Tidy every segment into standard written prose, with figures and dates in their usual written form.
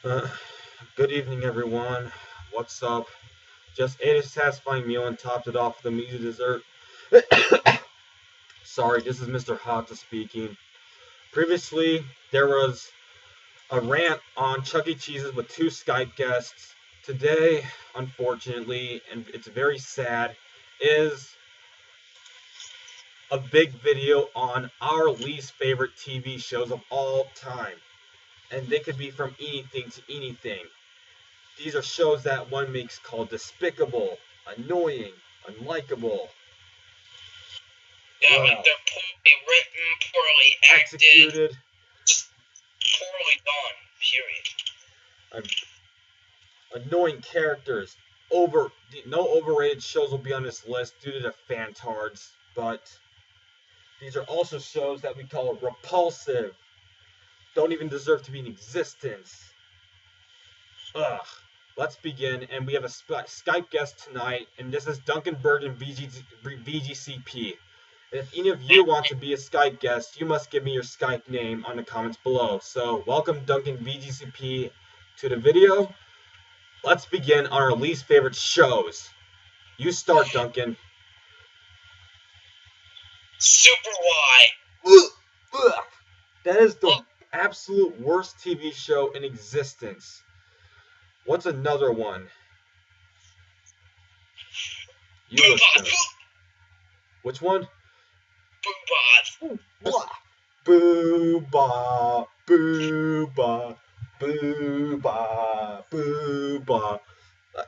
Uh, Good evening, everyone. What's up? Just ate a satisfying meal and topped it off with a meaty dessert. Sorry, this is Mr. Hata speaking. Previously, there was a rant on Chuck E. Cheese's with two Skype guests. Today, unfortunately, and it's very sad, is a big video on our least favorite TV shows of all time. And they could be from anything to anything. These are shows that one makes called despicable, annoying, unlikable. Yeah, like Well, they're poorly written, poorly acted, executed, just poorly done. Period. annoying characters. No overrated shows will be on this list due to the fantards, but these are also shows that we call repulsive. Don't even deserve to be in existence. Ugh. Let's begin, and we have a Skype guest tonight, and this is Duncan Burton, VGCP. And if any of you want to be a Skype guest, you must give me your Skype name on the comments below. So, welcome Duncan VGCP to the video. Let's begin on our least favorite shows. You start, Duncan. Super Y. That is the absolute worst TV show in existence. What's another one? You listen. Which one? Boobot. Booba, booba, booba, booba.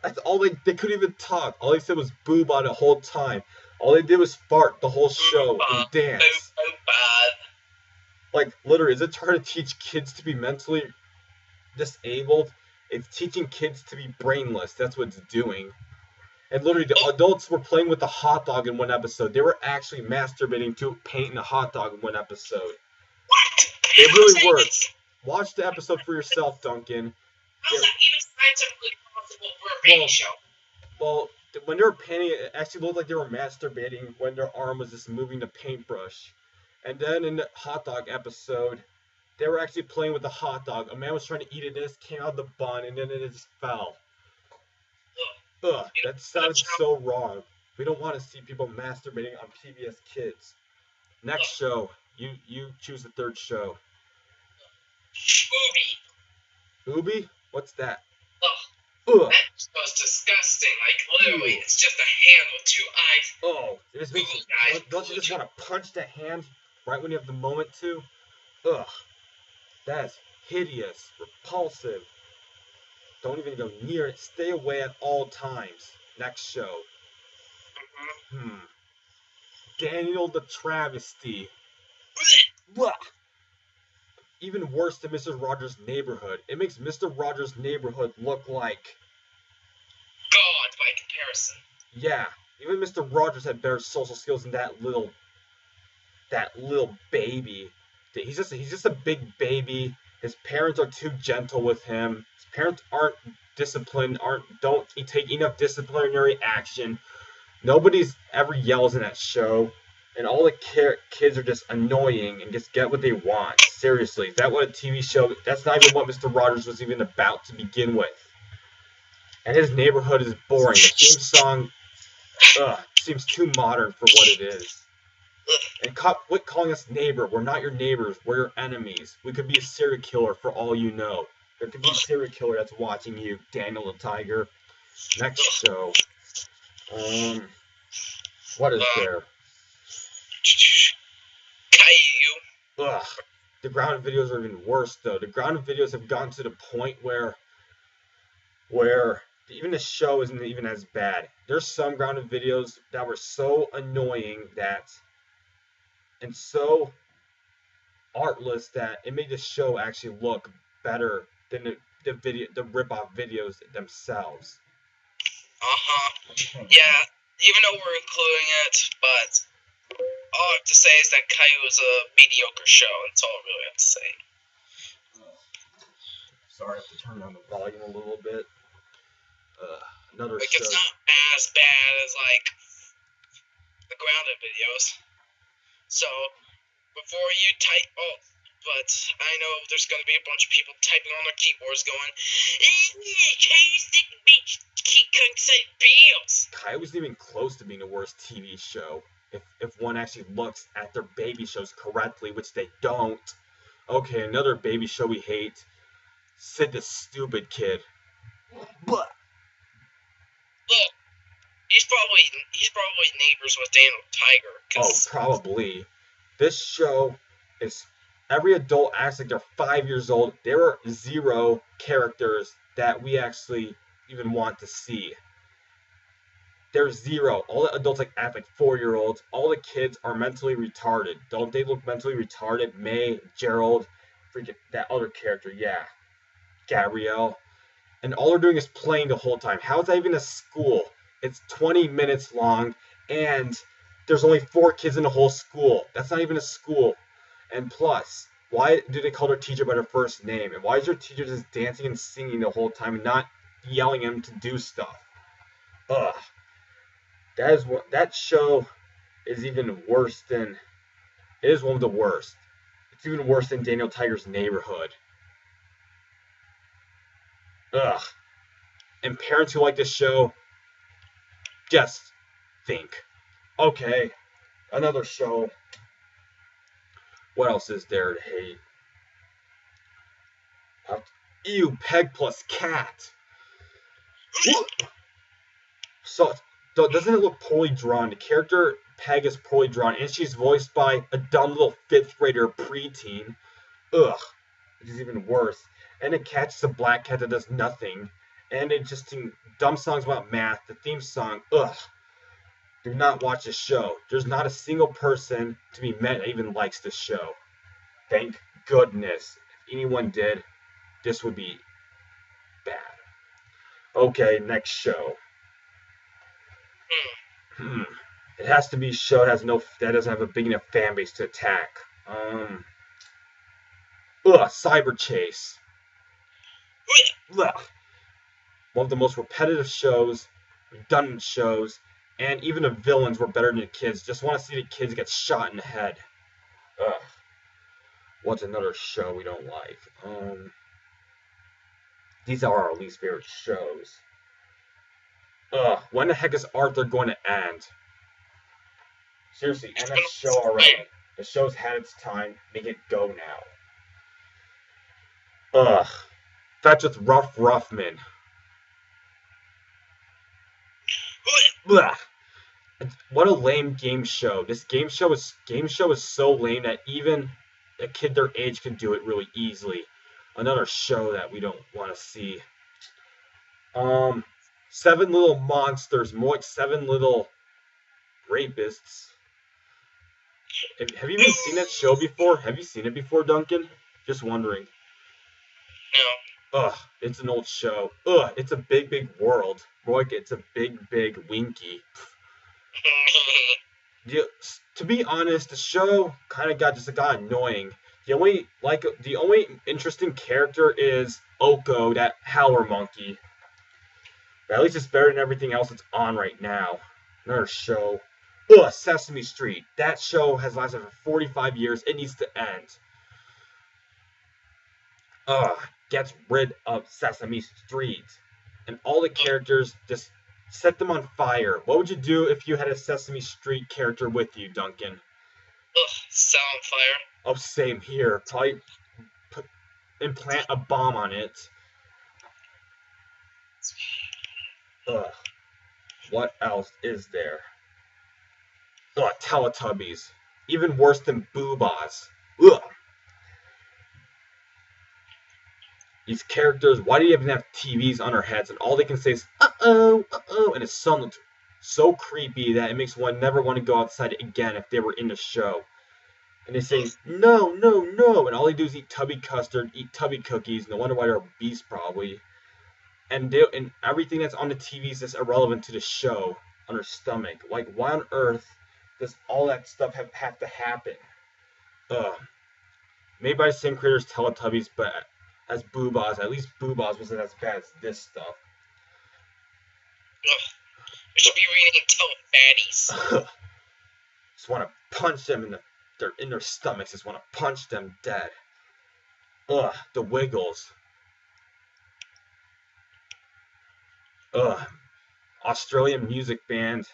That's all they couldn't even talk. All they said was booba the whole time. All they did was fart the whole show and dance. Like, literally, is it trying to teach kids to be mentally disabled? It's teaching kids to be brainless. That's what it's doing. And literally, the adults were playing with a hot dog in one episode. They were actually masturbating to painting a hot dog in one episode. What? They really were. Watch the episode for yourself, Duncan. How's that even scientifically possible for a baby show? Well, when they were painting, it actually looked like they were masturbating when their arm was just moving the paintbrush. And then in the hot dog episode, they were actually playing with the hot dog. A man was trying to eat it, and it just came out of the bun, and then it just fell. Ugh, that sounds so wrong. We don't want to see people masturbating on PBS Kids. Next show, you choose the third show. Ubi? What's that? Ugh. That was disgusting. Like, literally, it's just a hand with two eyes. Oh, it just makes you, don't you just want to punch the hand right when you have the moment to? Ugh. That's hideous, repulsive. Don't even go near it. Stay away at all times. Next show. Daniel the Travesty. Even worse than Mr. Rogers' Neighborhood. It makes Mr. Rogers' Neighborhood look like God by comparison. Yeah, even Mr. Rogers had better social skills than that little baby. He's just a big baby. His parents are too gentle with him. His parents aren't disciplined, don't take enough disciplinary action. Nobody's ever yells in that show, and all the kids are just annoying and just get what they want. Seriously, is that what a TV show? That's not even what Mr. Rogers was even about to begin with. And his neighborhood is boring. The theme song, seems too modern for what it is. And quit calling us neighbor. We're not your neighbors. We're your enemies. We could be a serial killer for all you know. There could be a serial killer that's watching you, Daniel the Tiger. Next show. What is there? Caillou. Ugh. The grounded videos are even worse, though. The grounded videos have gotten to the point where even the show isn't even as bad. There's some grounded videos that were so annoying and so artless that it made the show actually look better than the rip-off videos themselves. Yeah, even though we're including it, but all I have to say is that Caillou is a mediocre show. That's all I really have to say. Sorry, I have to turn down the volume a little bit. Another like show. It's not as bad as like the grounded videos. So before you type, but I know there's going to be a bunch of people typing on their keyboards going, can you stick bills? Kai wasn't even close to being the worst TV show. If one actually looks at their baby shows correctly, which they don't. Okay, another baby show we hate. Sid the Stupid Kid. But Look, he's probably neighbors with Daniel Tiger. Oh, probably. This show is every adult acts like they're 5 years old. There are zero characters that we actually even want to see. There's zero. All the adults act like 4-year-olds. All the kids are mentally retarded. Don't they look mentally retarded? May, Gerald, freaking that other character, yeah, Gabrielle. And all they're doing is playing the whole time. How is that even a school? It's 20 minutes long, and there's only 4 kids in the whole school. That's not even a school. And plus, why do they call their teacher by their first name? And why is their teacher just dancing and singing the whole time and not yelling at him to do stuff? Ugh. That show is even worse than. It is one of the worst. It's even worse than Daniel Tiger's Neighborhood. Ugh. And parents who like this show, just think. Okay, another show. What else is there to hate? Ew, Peg plus Cat. So, doesn't it look poorly drawn? The character Peg is poorly drawn, and she's voiced by a dumb little 5th grader preteen. Ugh, which is even worse. And the cat's a black cat that does nothing. And it just sings dumb songs about math. The theme song, ugh. Do not watch this show. There's not a single person to be met that even likes this show. Thank goodness. If anyone did, this would be bad. Okay, next show. It has to be a show that doesn't have a big enough fan base to attack. Cyber Chase. Ugh. One of the most repetitive shows, redundant shows, and even the villains were better than the kids. Just want to see the kids get shot in the head. Ugh. What's another show we don't like? These are our least favorite shows. Ugh, when the heck is Arthur going to end? Seriously, end that show already. The show's had its time. Make it go now. Ugh. Fetch with Rough Ruffman. Blah. What a lame game show. This game show is so lame that even a kid their age can do it really easily. Another show that we don't want to see. 7 Little Monsters, more like 7 Little Rapists. Have you even seen that show before? Have you seen it before, Duncan? Just wondering. No. Ugh, it's an old show. Ugh, it's a big, big world. More like it's a big, big Winky. To be honest, the show kind of got annoying. The only interesting character is Oko, that howler monkey. But at least it's better than everything else that's on right now. Another show. Ugh, Sesame Street. That show has lasted for 45 years. It needs to end. Ugh, gets rid of Sesame Street. And all the characters, just set them on fire. What would you do if you had a Sesame Street character with you, Duncan? Ugh, set on fire. Oh, same here. Probably implant a bomb on it. Ugh. What else is there? Ugh, Teletubbies. Even worse than Boobas. Ugh. These characters, why do you even have TVs on their heads and all they can say is, uh-oh, uh-oh, and it sounds so creepy that it makes one never want to go outside again if they were in the show. And they say, no, no, no, and all they do is eat tubby custard, eat tubby cookies, no wonder why they're obese probably. And everything that's on the TV is just irrelevant to the show on their stomach. Like, why on earth does all that stuff have to happen? Made by the same creators Teletubbies, but as Boobas. At least Boobas wasn't as bad as this stuff. Ugh. We should be reading Telefatties. Just want to punch them in their stomachs. Just want to punch them dead. Ugh, the Wiggles. Ugh, Australian music band.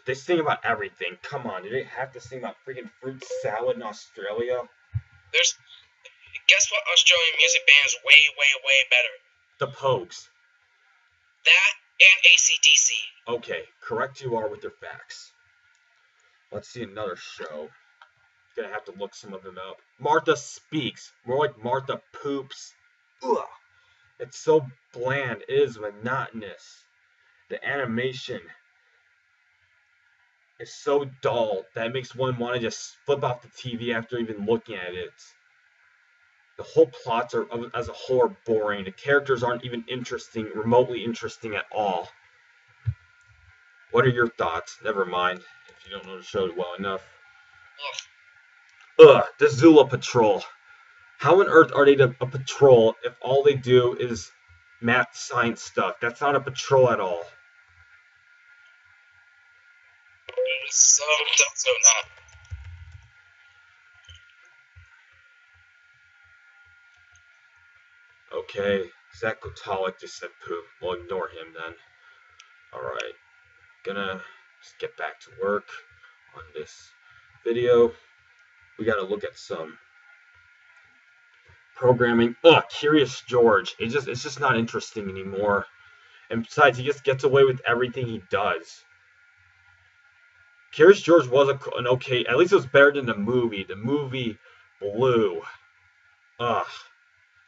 They sing about everything. Come on, do they have to sing about freaking fruit salad in Australia? There's, guess what Australian music band is way, way, way better? The Pogues. That and AC/DC. Okay, correct you are with your facts. Let's see another show. Gonna have to look some of them up. Martha Speaks. More like Martha Poops. Ugh. It's so bland. It is monotonous. The animation is so dull that it makes one want to just flip off the TV after even looking at it. The whole plots are, as a whole, are boring. The characters aren't even interesting, remotely interesting at all. What are your thoughts? Never mind, if you don't know the show well enough. Ugh, the Zula Patrol. How on earth are they a patrol if all they do is math science stuff? That's not a patrol at all. So not. Okay, Zach Kotalik just said poop. We'll ignore him then. Alright, gonna just get back to work on this video. We gotta look at some programming. Ugh, Curious George. It's just not interesting anymore. And besides, he just gets away with everything he does. Curious George was an okay, at least it was better than the movie. The movie blew. Ugh.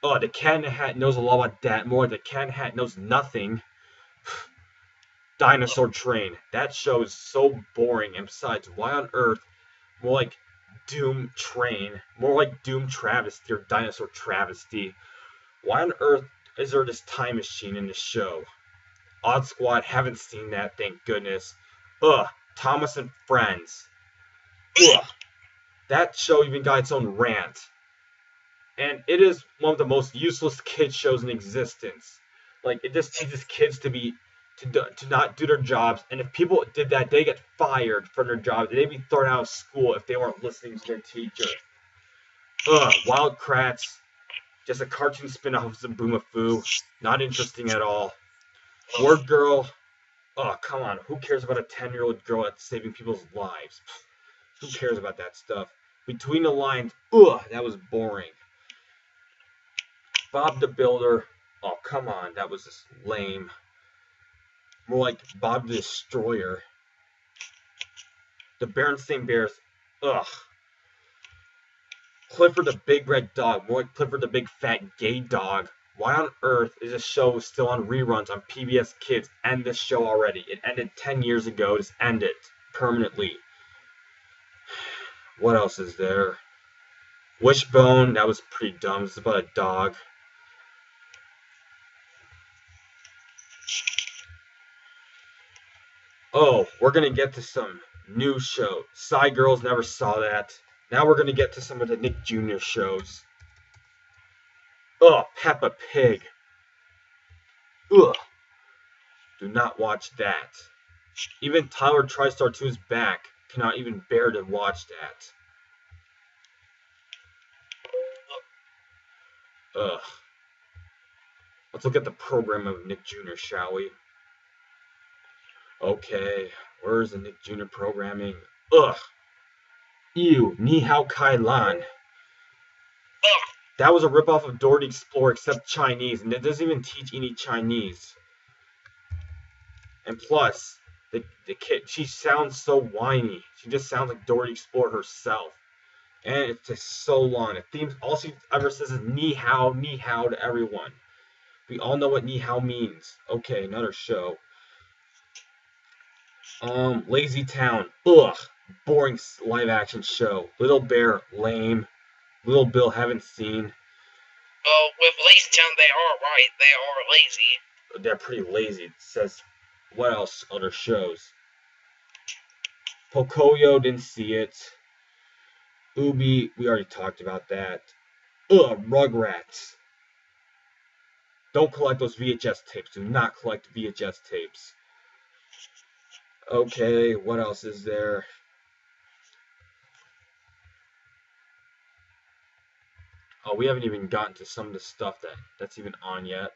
Oh, the Cat in the Hat knows a lot about that. More, the Cat in the Hat knows nothing. Dinosaur Train. That show is so boring. And besides, why on earth? More like Doom Train. More like Doom Travesty or Dinosaur Travesty. Why on earth is there this time machine in this show? Odd Squad, haven't seen that, thank goodness. Ugh, Thomas and Friends. Ugh. That show even got its own rant. And it is one of the most useless kids shows in existence. Like, it just teaches kids to not do their jobs, and if people did that, they get fired from their jobs. They'd be thrown out of school if they weren't listening to their teacher. Ugh, Wild Kratts, just a cartoon spin-off of Zaboomafoo, not interesting at all. Word Girl, oh, come on, who cares about a 10-year-old girl that's saving people's lives? Who cares about that stuff? Between the Lines, ugh, that was boring. Bob the Builder, oh, come on, that was just lame. More like Bob the Destroyer. The Berenstain Bears, ugh. Clifford the Big Red Dog, more like Clifford the Big Fat Gay Dog. Why on earth is this show still on reruns on PBS Kids? End this show already. It ended 10 years ago. Just end it permanently. What else is there? Wishbone, that was pretty dumb. It's about a dog. Oh, we're gonna get to some new show. Psy Girls, never saw that. Now we're gonna get to some of the Nick Jr. shows. Ugh, Peppa Pig. Ugh. Do not watch that. Even Tyler TriStar 2's back cannot even bear to watch that. Ugh. Let's look at the program of Nick Jr., shall we? Okay, where's the Nick Jr. programming? Ugh. Ew, Ni Hao Kai Lan. That was a ripoff of Dora the Explorer except Chinese, and it doesn't even teach any Chinese. And plus, the kid, she sounds so whiny. She just sounds like Dora the Explorer herself. And it's just so long. The theme, all she ever says is ni hao to everyone. We all know what ni hao means. Okay, another show. Lazy Town. Ugh. Boring live action show. Little Bear, lame. Little Bill, haven't seen. Well, with Lazy Town, they are right. They are lazy. They're pretty lazy. It says, what else? Other shows. Pocoyo, didn't see it. Ubi, we already talked about that. Ugh, Rugrats. Don't collect those VHS tapes. Do not collect VHS tapes. Okay, what else is there? Oh, we haven't even gotten to some of the stuff that's even on yet.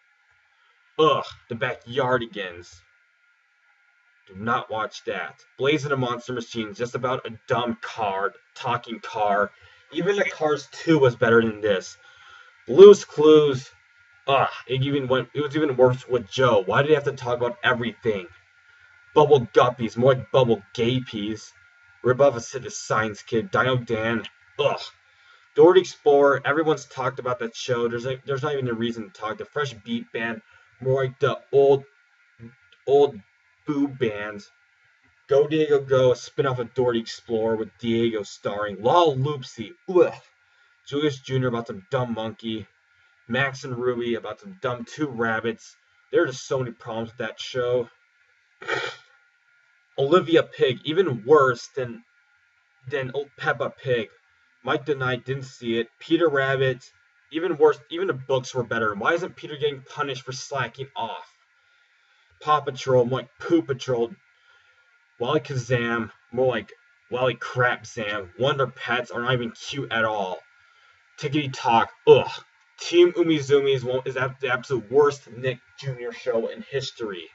Ugh, the Backyardigans. Do not watch that. Blazing the Monster Machine is just about a dumb car, talking car. Even the Cars 2 was better than this. Blue's Clues. Ugh, it was even worse with Joe. Why did he have to talk about everything? Bubble Guppies, more like Bubble Gapies. Rip off a Science Kid, Dino Dan. Ugh. Dora the Explorer, everyone's talked about that show. There's not even a reason to talk. The Fresh Beat Band, more like the old boob bands. Go Diego Go, a spin-off of Dora the Explorer with Diego starring Lal Loopsy. Ugh. Julius Jr. about some dumb monkey. Max and Ruby about some dumb two rabbits. There are just so many problems with that show. Olivia Pig, even worse than Peppa Pig. Mike denied didn't see it. Peter Rabbit, even worse. Even the books were better. Why isn't Peter getting punished for slacking off? Paw Patrol, more like Poo Patrol. Wally Kazam, more like Wally Crap Sam. Wonder Pets are not even cute at all. Tickety Talk, ugh. Team Umizumi's is the absolute worst Nick Jr. show in history.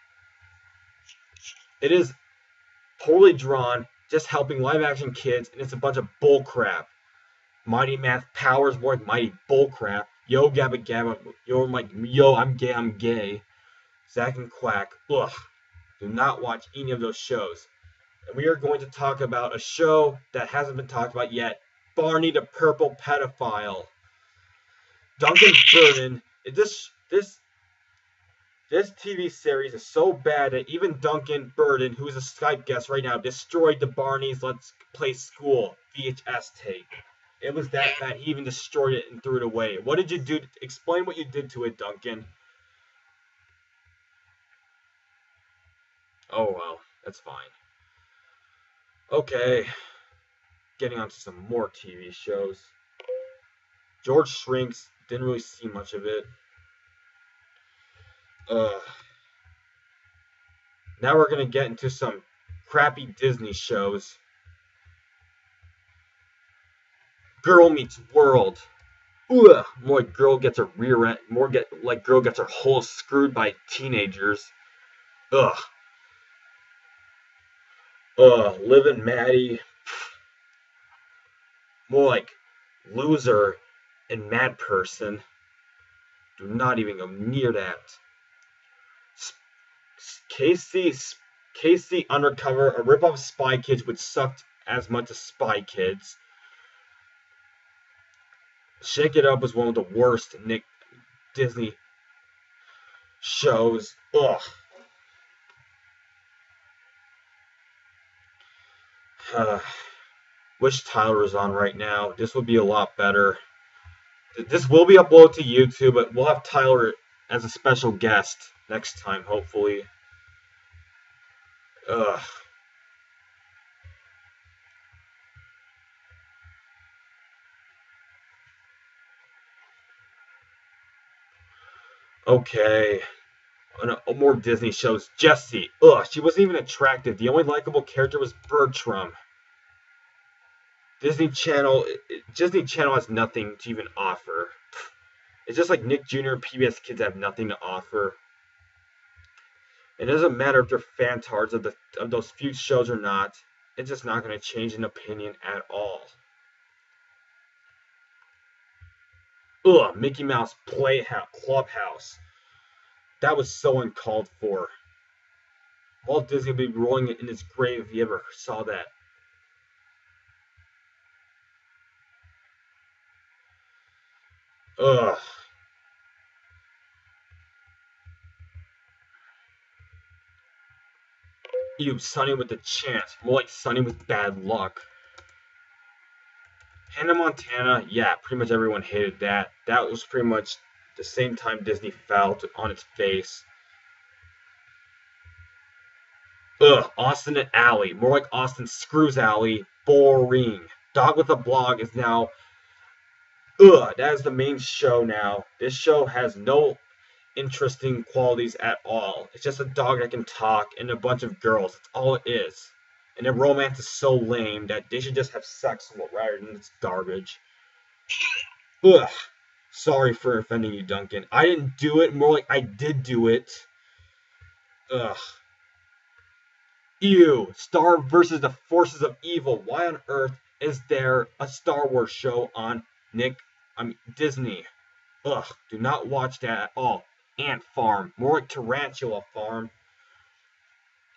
It is poorly drawn, just helping live action kids, and it's a bunch of bullcrap. Mighty Math Powers, more like Mighty Bullcrap. Yo Gabba Gabba, yo I'm gay. Zack and Quack, ugh. Do not watch any of those shows. And we are going to talk about a show that hasn't been talked about yet. Barney the Purple Pedophile. Duncan Burden. This TV series is so bad that even Duncan Burden, who is a Skype guest right now, destroyed the Barney's Let's Play School VHS tape. It was that bad. He even destroyed it and threw it away. What did you do? Explain what you did to it, Duncan. Oh, well. That's fine. Okay. Getting on to some more TV shows. George Shrinks. Didn't really see much of it. Now we're going to get into some crappy Disney shows. Girl Meets World. Ugh, more like girl gets her rear end, girl gets her hole screwed by teenagers. Ugh. Liv and Maddie. More like Loser and Mad Person. Do not even go near that. Casey Undercover, a ripoff of Spy Kids, which sucked as much as Spy Kids. Shake It Up was one of the worst Disney shows. Ugh. Wish Tyler was on right now. This would be a lot better. This will be uploaded to YouTube, but we'll have Tyler as a special guest next time, hopefully. Ugh. Okay. More Disney shows. Jessie. Ugh, she wasn't even attractive. The only likable character was Bertram. Disney Channel has nothing to even offer. It's just like Nick Jr. and PBS Kids have nothing to offer. It doesn't matter if they're fantards of those few shows or not. It's just not going to change an opinion at all. Ugh, Mickey Mouse Clubhouse. That was so uncalled for. Walt Disney would be rolling in his grave if he ever saw that. Ugh. Ew, Sunny with a chance. More like Sunny with bad luck. Hannah Montana, yeah, pretty much everyone hated that. That was pretty much the same time Disney fell on its face. Ugh, Austin and Ally. More like Austin Screws Ally. Boring. Dog with a Blog is now... Ugh, that is the main show now. This show has no interesting qualities at all. It's just a dog that can talk and a bunch of girls. That's all it is. And the romance is so lame that they should just have sex rather than this garbage. Ugh. Sorry for offending you, Duncan. I didn't do it. More like I did do it. Ugh. Ew. Star versus the forces of evil. Why on earth is there a Star Wars show on Disney? Ugh. Do not watch that at all. Ant Farm. More like Tarantula Farm.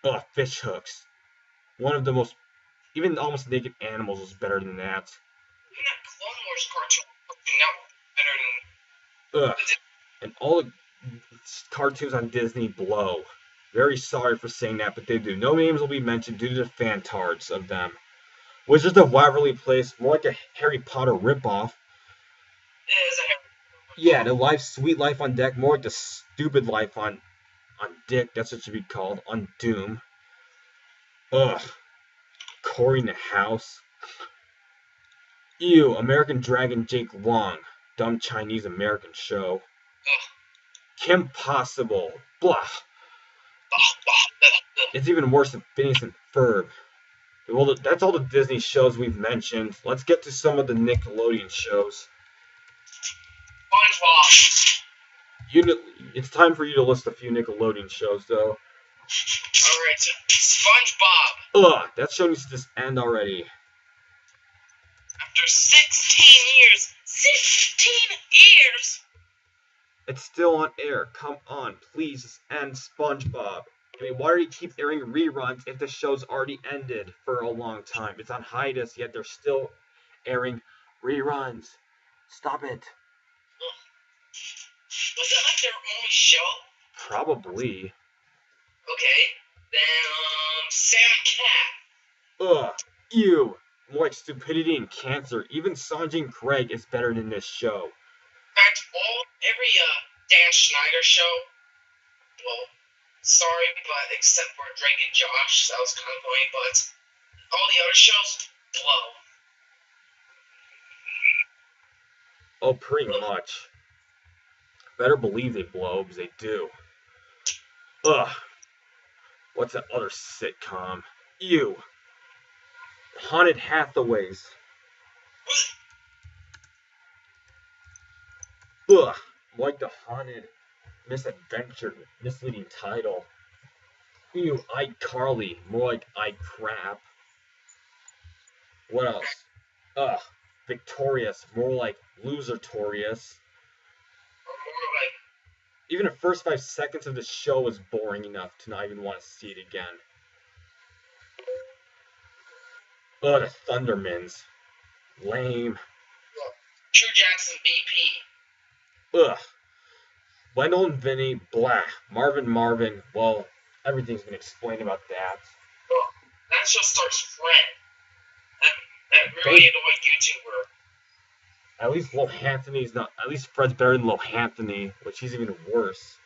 Ugh. Fish hooks. One of the most, even almost naked animals was better than that. Even that Clone Wars cartoon now better than. Ugh. And all the cartoons on Disney blow. Very sorry for saying that, but they do. No names will be mentioned due to the fan tards of them. Wizards of Waverly Place, more like a Harry Potter ripoff. It is a Harry Potter. Yeah, the Sweet Life on Deck, more like the stupid life on Dick, that's what it should be called, on Doom. Ugh. Cory in the House. Ew, American Dragon Jake Long. Dumb Chinese American show. Ugh. Kim Possible. Blah. It's even worse than Phineas and Ferb. Well, that's all the Disney shows we've mentioned. Let's get to some of the Nickelodeon shows. SpongeBob. It's time for you to list a few Nickelodeon shows, though. Alright, SpongeBob. Ugh, that show needs to just end already. After 16 years. 16 years! It's still on air. Come on, please end SpongeBob. I mean, why do you keep airing reruns if the show's already ended for a long time? It's on hiatus, yet they're still airing reruns. Stop it. Was that like their only show? Probably. Okay, then, Sam and Cat. Ugh, ew. More like stupidity and cancer. Even Sanjay and Craig is better than this show. In fact, every Dan Schneider show, well, sorry, but except for Drake and Josh, that was kind of funny, but all the other shows blow. Oh, pretty much. Better believe they blow, because they do. Ugh. What's that other sitcom? Ew. Haunted Hathaways. Ugh. Like the Haunted Misadventure, misleading title. Ew, iCarly. More like iCrap. What else? Ugh. Victorious. More like Losertorious. Or more like... Even the first 5 seconds of the show was boring enough to not even want to see it again. Ugh, the Thundermans. Lame. True Jackson BP. Ugh. Wendell and Vinny, blah. Marvin, well, everything's been explained about that. Ugh. That show stars Fred. That really annoying YouTuber. At least Lohanthony's not. At least Fred's better than Lohanthony, which he's even worse.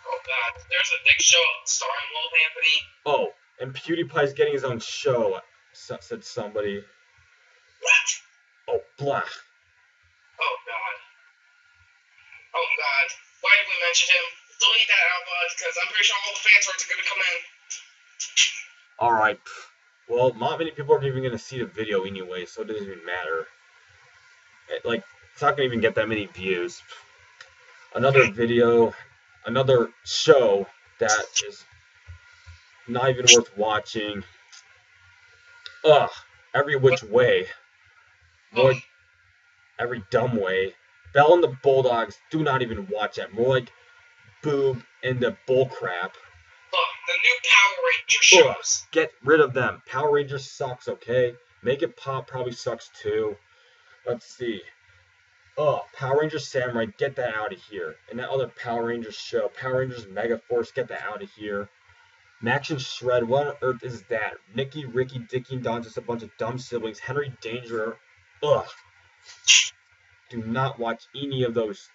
Oh god, there's a big show starring Lohanthony. Oh, and PewDiePie's getting his own show, said somebody. What? Oh, blah. Oh god. Oh god. Why did we mention him? Delete that out, bud, because I'm pretty sure all the fan arts are gonna come in. Alright. Well, not many people are even going to see the video anyway, so it doesn't even matter. Like, it's not going to even get that many views. Another video, another show that is not even worth watching. Ugh, Every Which Way. More like Every Dumb Way. Belle and the Bulldogs, do not even watch that. More like Boob and the Bullcrap. The new Power Ranger shows. Get rid of them. Power Rangers sucks, okay? Make It Pop probably sucks too. Let's see. Power Rangers Samurai, get that out of here. And that other Power Rangers show, Power Rangers Megaforce, get that out of here. Max and Shred, what on earth is that? Nikki, Ricky, Dickie, and Don, just a bunch of dumb siblings. Henry Danger, ugh. Do not watch any of those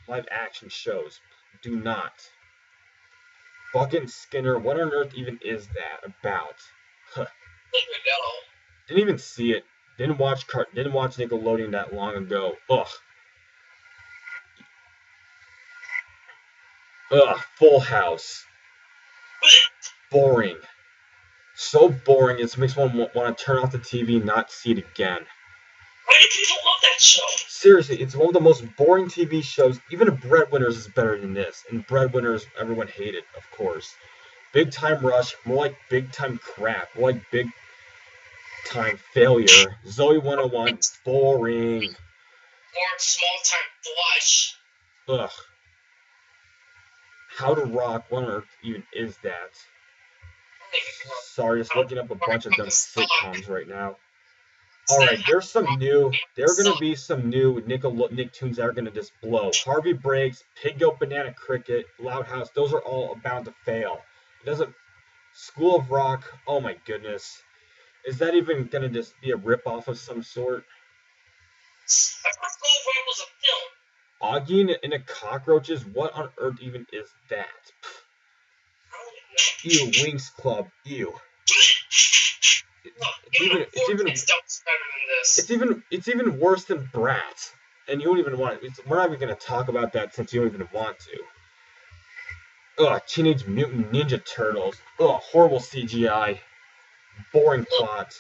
live action shows. Do not. Bucket and Skinner, what on earth even is that about? Huh. Didn't even see it. Didn't watch Nickelodeon that long ago. Ugh. Ugh. Full House. Boring. So boring, it makes one want to turn off the TV and not see it again. Why do people love that that show. Seriously, it's one of the most boring TV shows. Even Breadwinners is better than this. And Breadwinners, everyone hated, of course. Big Time Rush, more like Big Time Crap, more like Big Time Failure. Zoe 101, boring. Or Small Time Flush. Ugh. How to Rock, what on earth even is that? Sorry, just looking up a bunch of dumb sitcoms right now. Alright, there are gonna be some new Nicktoons that are gonna just blow. Harvey Breaks, Pig Goat Banana Cricket, Loud House, those are all bound to fail. It doesn't. School of Rock, oh my goodness. Is that even gonna just be a ripoff of some sort? I thought School of Rock was a film. Augie and the Cockroaches, what on earth even is that? Ew, Winx Club, ew. It's even worse than Bratz, and you don't even want it. We're not even gonna talk about that since you don't even want to. Ugh, Teenage Mutant Ninja Turtles. Ugh, horrible CGI, boring plot.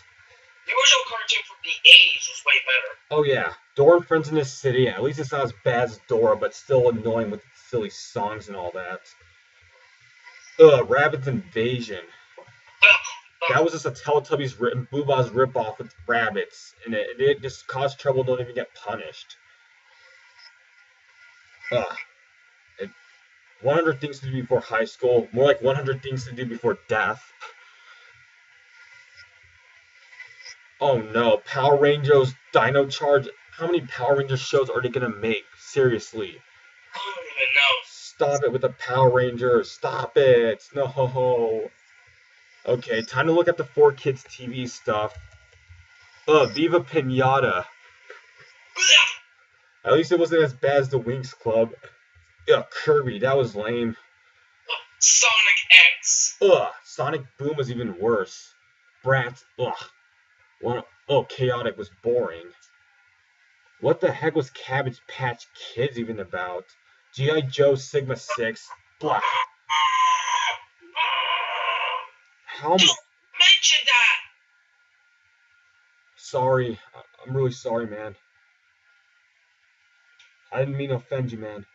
The original cartoon from the 80s was way better. Oh yeah, Dora and Friends in the City. At least it's not as bad as Dora, but still annoying with silly songs and all that. Ugh, Rabbids Invasion. That was just a Teletubbies and Booba's ripoff with rabbits, and it just caused trouble, don't even get punished. Ugh. 100 Things to Do Before High School, more like 100 Things to Do Before Death. Oh no, Power Rangers, Dino Charge. How many Power Rangers shows are they gonna make? Seriously. I don't even know. Stop it with the Power Rangers. Stop it. No. Okay, time to look at the 4Kids TV stuff. Viva Pinata. At least it wasn't as bad as the Winx Club. Kirby, that was lame. Sonic X. Sonic Boom was even worse. Bratz, Chaotic was boring. What the heck was Cabbage Patch Kids even about? G.I. Joe Sigma 6, blah. Don't mention that! Sorry. I'm really sorry, man. I didn't mean to offend you, man.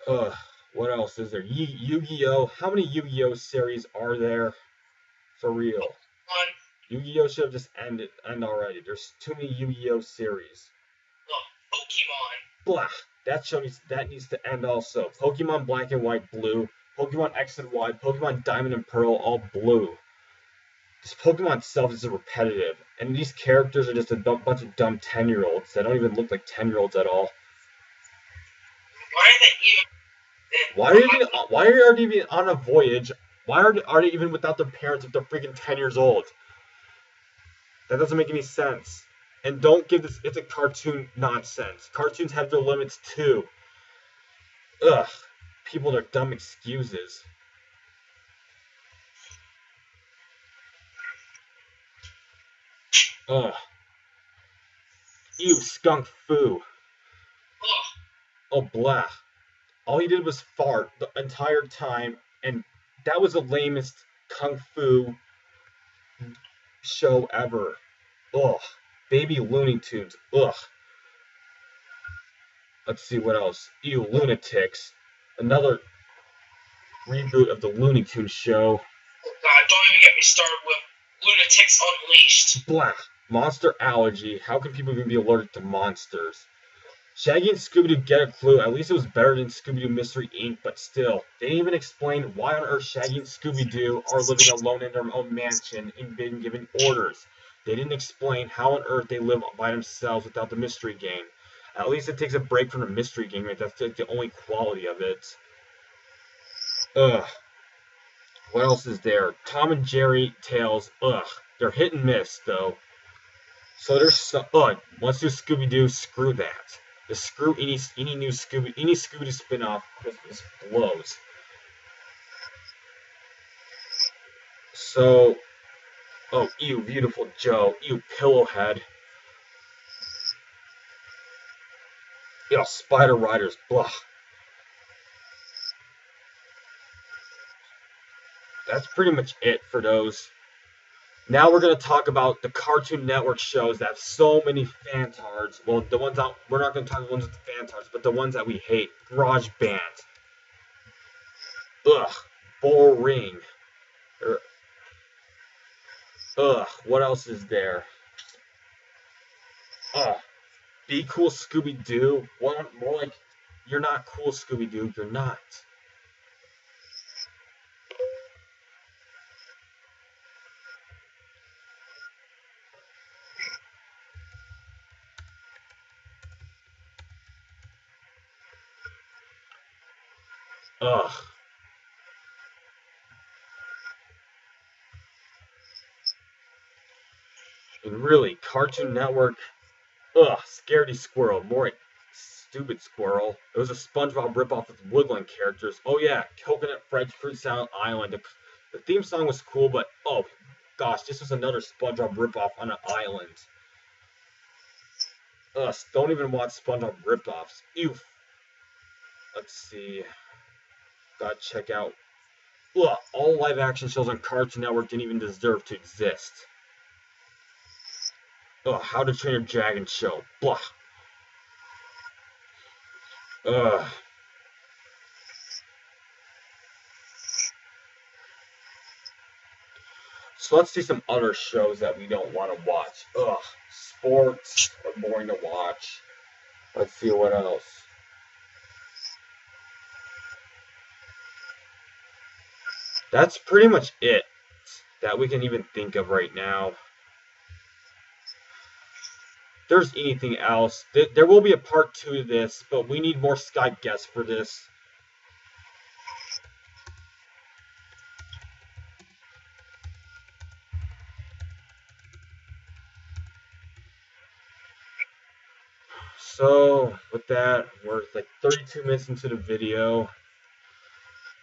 What else is there? Yu-Gi-Oh! How many Yu-Gi-Oh! Series are there? For real. One. Yu-Gi-Oh! Should have just end already. There's too many Yu-Gi-Oh! Series. Pokemon. Blah. That needs to end also. Pokemon Black and White, blue. Pokemon X and Y, Pokemon Diamond and Pearl, all blue. This Pokemon itself is repetitive, and these characters are just a bunch of dumb 10-year-olds that don't even look like 10-year-olds at all. Why are they even on a voyage? Why are they even without their parents if they're freaking 10 years old? That doesn't make any sense. And don't give this, it's a cartoon nonsense. Cartoons have their limits too. Ugh. People are dumb excuses. Ugh. Ew, Skunk Fu. Oh, blah. All he did was fart the entire time, and that was the lamest Kung Fu show ever. Ugh. Baby Looney Tunes. Ugh. Let's see what else. Ew, Lunatics. Another reboot of the Looney Tunes show. Oh God, don't even get me started with Lunatics Unleashed. Blah. Monster Allergy. How can people even be allergic to monsters? Shaggy and Scooby-Doo Get a Clue. At least it was better than Scooby-Doo Mystery Inc., but still. They didn't even explain why on earth Shaggy and Scooby-Doo are living alone in their own mansion and being given orders. They didn't explain how on earth they live by themselves without the mystery game. At least it takes a break from the mystery game, right? That's like the only quality of it. Ugh. What else is there? Tom and Jerry tales. Ugh. They're hit and miss, though. So there's some. Let's do Scooby-Doo. Screw that. Just screw any new Scooby-Doo spin-off. This blows. So. Oh, ew, Beautiful Joe. Ew, Pillowhead. Spider Riders. Blah. That's pretty much it for those. Now we're going to talk about the Cartoon Network shows that have so many fantards. Well, the ones out, we're not going to talk about the ones with the fantards, but the ones that we hate. Garage Band. Ugh. Boring. Ugh. What else is there? Ugh. Be Cool Scooby-Doo. What? More like, you're not cool, Scooby-Doo. You're not. Ugh. And really, Cartoon Network. Ugh. Scaredy Squirrel. More like Stupid Squirrel. It was a SpongeBob ripoff with Woodland characters. Oh yeah, Coconut Fred's Fruit Salad Island. The theme song was cool, but oh gosh, this was another SpongeBob ripoff on an island. Ugh, don't even watch SpongeBob ripoffs. Ew. Let's see. Gotta check out. Ugh, all live action shows on Cartoon Network didn't even deserve to exist. Ugh, How to Train Your Dragon show. Blah. Ugh. So let's see some other shows that we don't want to watch. Ugh. Sports are boring to watch. Let's see what else. That's pretty much it that we can even think of right now. If there's anything else, there will be a part 2 to this, but we need more Skype guests for this. So, with that, we're like 32 minutes into the video.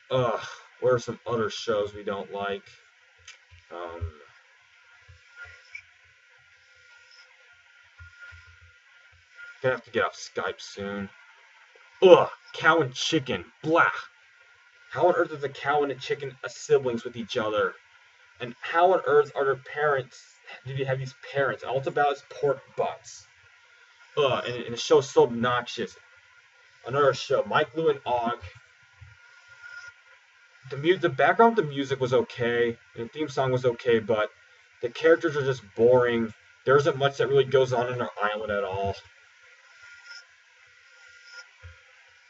Ugh, what are some other shows we don't like? Gonna have to get off Skype soon. Ugh, cow and chicken. Blah. How on earth is a cow and a chicken siblings with each other? And how on earth are their parents? Do you have these parents? All it's about is pork butts. And the show's so obnoxious. Another show, Mike, Lou, and Og. The background, the music was okay, and the theme song was okay, but the characters are just boring. There isn't much that really goes on in our island at all.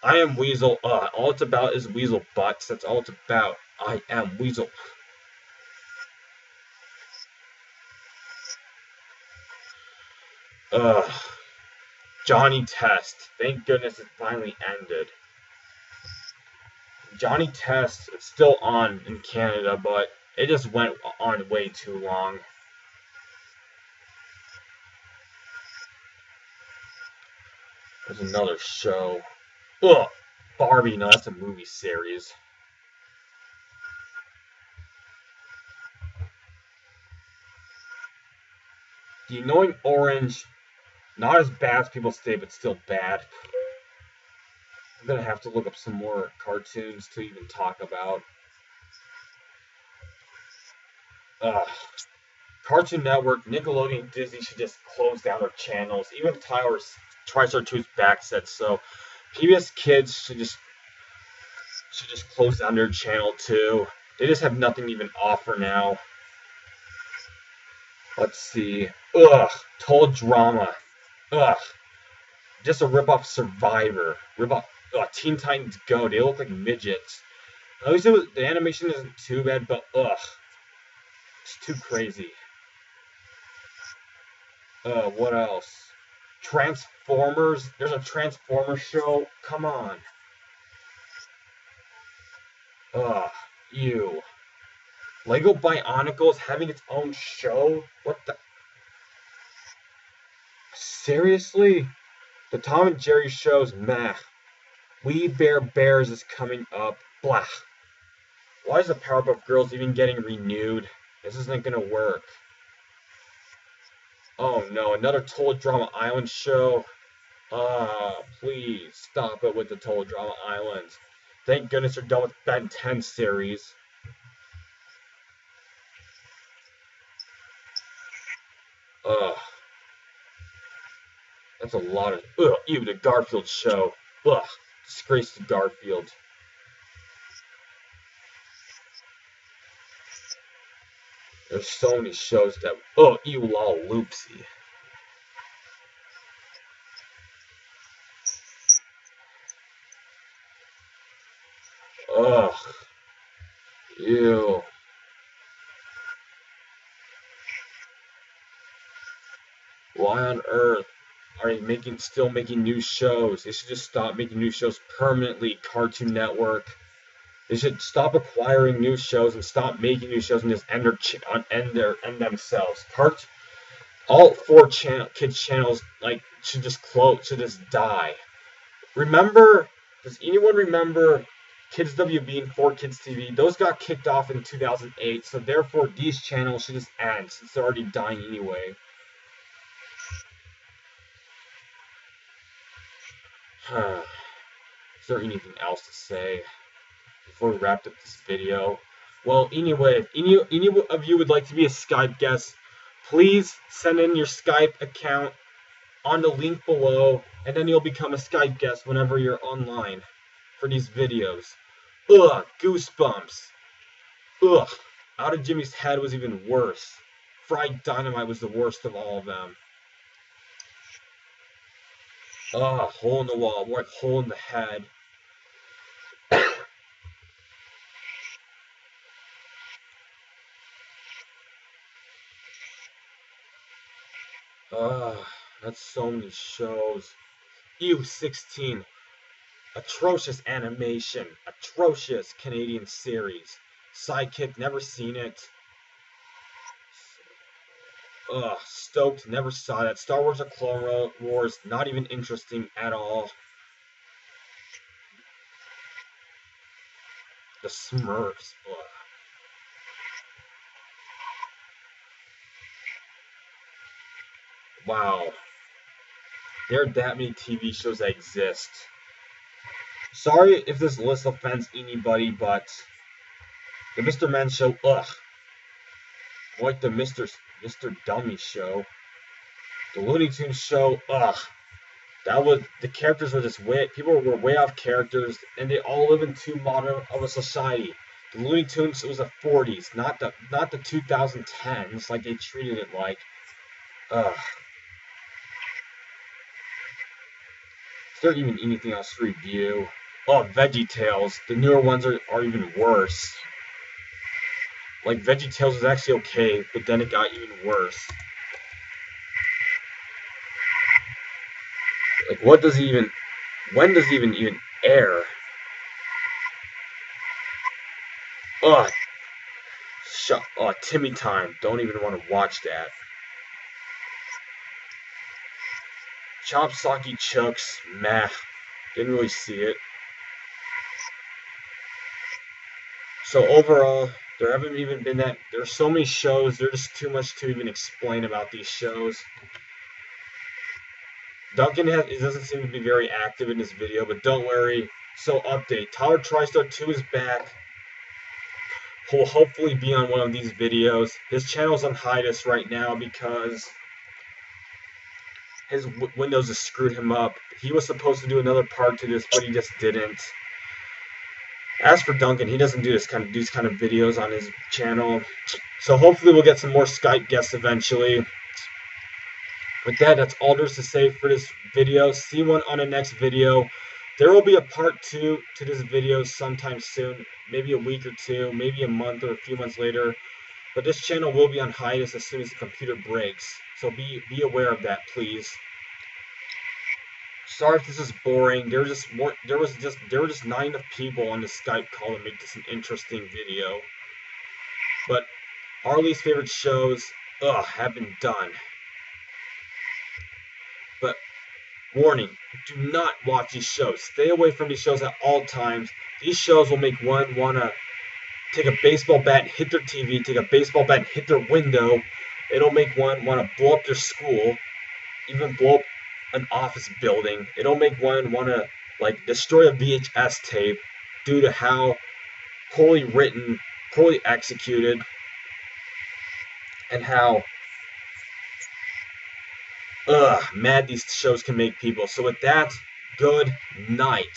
I Am Weasel. All it's about is Weasel butts. That's all it's about. I Am Weasel. Johnny Test. Thank goodness it finally ended. Johnny Test, it's still on in Canada, but it just went on way too long. There's another show. Ugh, Barbie. No, that's a movie series. The Annoying Orange. Not as bad as people say, but still bad. I'm gonna have to look up some more cartoons to even talk about. Cartoon Network, Nickelodeon, Disney should just close down their channels. Even TriStar 2's back said so. PBS Kids should just close down their channel too. They just have nothing to even offer now. Let's see. Ugh, Total Drama. Ugh, just a ripoff Survivor. Ripoff Teen Titans Go. They look like midgets. At least the animation isn't too bad, but ugh, it's too crazy. What else? Transformers. There's a Transformers show. Come on. Ugh, ew. Lego Bionicles having its own show? What the? Seriously? The Tom and Jerry show's meh. We Bare Bears is coming up. Blah. Why is the Powerpuff Girls even getting renewed? This isn't gonna work. Oh no, another Total Drama Island show. Please stop it with the Total Drama Island. Thank goodness they're done with Ben 10 series. Ugh. That's a lot of. Ugh, even the Garfield show. Ugh. Disgrace to Garfield. There's so many shows that. Oh, ew, all loopsy. Ugh. Ew. Why on earth are they still making new shows? They should just stop making new shows permanently. Cartoon Network. They should stop acquiring new shows and stop making new shows and just end themselves. All four kids channels should just close, should just die. Does anyone remember Kids WB and 4Kids TV? Those got kicked off in 2008, so therefore these channels should just end since they're already dying anyway. Is there anything else to say before we wrap up this video? Well, anyway, if any of you would like to be a Skype guest, please send in your Skype account on the link below, and then you'll become a Skype guest whenever you're online for these videos. Ugh, goosebumps. Ugh, Out of Jimmy's Head was even worse. Fried Dynamite was the worst of all of them. Ugh, Hole in the Wall, more like Hole in the Head. That's so many shows. Ew, 16. Atrocious animation. Atrocious Canadian series. Sidekick, never seen it. Stoked, never saw that. Star Wars: The Clone Wars, not even interesting at all. The Smurfs. Ugh. Wow. There are that many TV shows that exist. Sorry if this list offends anybody, but the Mr. Men show, ugh. Like the Mr. Dummy show. The Looney Tunes show, ugh. The characters were just people were way off characters, and they all live in too modern of a society. The Looney Tunes, it was the 40s, not the 2010s, like they treated it like. Ugh. Is there even anything else to review? Oh, VeggieTales. The newer ones are even worse. Like, VeggieTales was actually okay, but then it got even worse. Like, when does it even air? Ugh. Timmy Time. Don't even want to watch that. Chop Socky Chucks, meh. Didn't really see it. So overall, there haven't even been there's so many shows, there's just too much to even explain about these shows. Duncan doesn't seem to be very active in this video, but don't worry. So update, Tyler TriStar 2 is back. He'll hopefully be on one of these videos. His channel's on hiatus right now because his Windows has screwed him up. He was supposed to do another part to this, but he just didn't. As for Duncan, he doesn't do these kind of videos on his channel. So hopefully we'll get some more Skype guests eventually. With that, that's all there's to say for this video. See you on the next video. There will be a part 2 to this video sometime soon. Maybe a week or two, maybe a month or a few months later. But this channel will be on hiatus as soon as the computer breaks. So be aware of that, please. Sorry if this is boring. There were just not enough people on the Skype call to make this an interesting video. But our least favorite shows, have been done. But warning, do not watch these shows. Stay away from these shows at all times. These shows will make one want to take a baseball bat and hit their TV, take a baseball bat and hit their window. It'll make one want to blow up their school, even blow up an office building. It'll make one want to destroy a VHS tape due to how poorly written, poorly executed, and how mad these shows can make people. So with that, good night.